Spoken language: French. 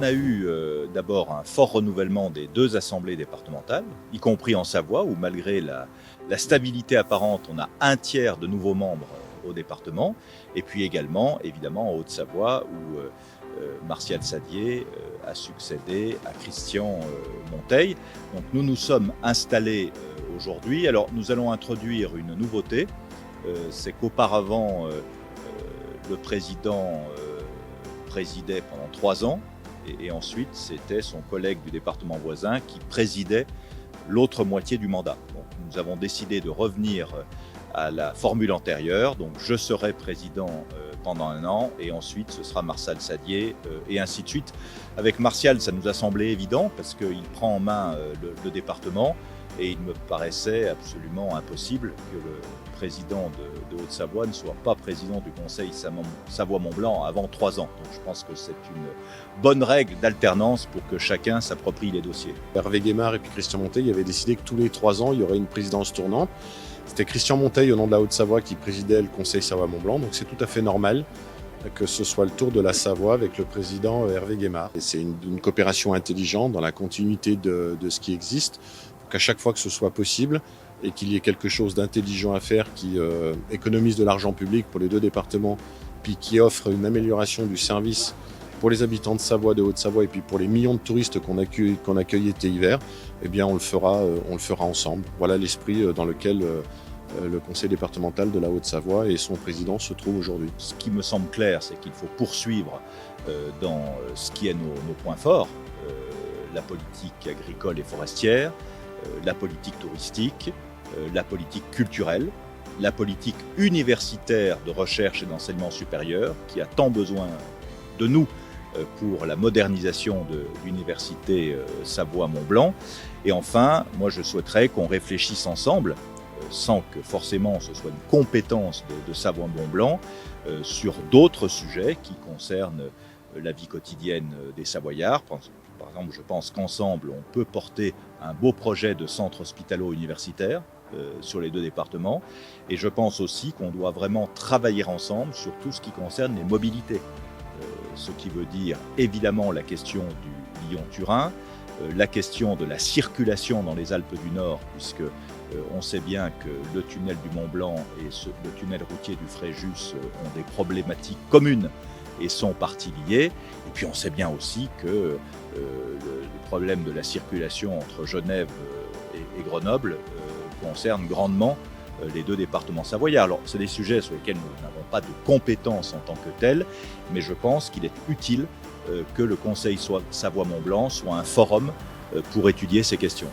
a eu d'abord un fort renouvellement des deux assemblées départementales, y compris en Savoie, où malgré la stabilité apparente, on a un tiers de nouveaux membres au département. Et puis également, évidemment, en Haute-Savoie, où Martial Saddier a succédé à Christian Monteil. Donc nous nous sommes installés aujourd'hui. Alors nous allons introduire une nouveauté, c'est qu'auparavant, le président présidait pendant 3 ans, et ensuite c'était son collègue du département voisin qui présidait l'autre moitié du mandat. Donc, nous avons décidé de revenir à la formule antérieure, donc je serai président pendant 1 an, et ensuite ce sera Martial Saddier, et ainsi de suite. Avec Martial, ça nous a semblé évident, parce qu'il prend en main le département, et il me paraissait absolument impossible que le président de Haute-Savoie ne soit pas président du Conseil Savoie-Mont-Blanc avant 3 ans. Donc je pense que c'est une bonne règle d'alternance pour que chacun s'approprie les dossiers. Hervé Guémard et puis Christian Monteil avaient décidé que tous les 3 ans, il y aurait une présidence tournante. C'était Christian Monteil au nom de la Haute-Savoie qui présidait le Conseil Savoie-Mont-Blanc, donc c'est tout à fait normal que ce soit le tour de la Savoie avec le président Hervé Guémard. Et c'est une coopération intelligente dans la continuité de ce qui existe. Qu'à chaque fois que ce soit possible et qu'il y ait quelque chose d'intelligent à faire qui économise de l'argent public pour les 2 départements, puis qui offre une amélioration du service pour les habitants de Savoie, de Haute-Savoie, et puis pour les millions de touristes qu'on accueille été hiver, eh bien on le fera ensemble. Voilà l'esprit dans lequel le conseil départemental de la Haute-Savoie et son président se trouvent aujourd'hui. Ce qui me semble clair, c'est qu'il faut poursuivre dans ce qui est nos points forts, la politique agricole et forestière, la politique touristique, la politique culturelle, la politique universitaire de recherche et d'enseignement supérieur, qui a tant besoin de nous pour la modernisation de l'université Savoie-Mont-Blanc. Et enfin, moi je souhaiterais qu'on réfléchisse ensemble, sans que forcément ce soit une compétence de Savoie-Mont-Blanc, sur d'autres sujets qui concernent la vie quotidienne des Savoyards. Par exemple, je pense qu'ensemble, on peut porter un beau projet de centre hospitalo-universitaire sur les 2 départements. Et je pense aussi qu'on doit vraiment travailler ensemble sur tout ce qui concerne les mobilités. Ce qui veut dire évidemment la question du Lyon-Turin, la question de la circulation dans les Alpes du Nord, puisque on sait bien que le tunnel du Mont-Blanc et le tunnel routier du Fréjus ont des problématiques communes et sont parties liées. Et puis on sait bien aussi que le problème de la circulation entre Genève et Grenoble concerne grandement les 2 départements savoyards. Alors c'est des sujets sur lesquels nous n'avons pas de compétences en tant que tels, mais je pense qu'il est utile que le Conseil Savoie-Mont-Blanc soit un forum pour étudier ces questions.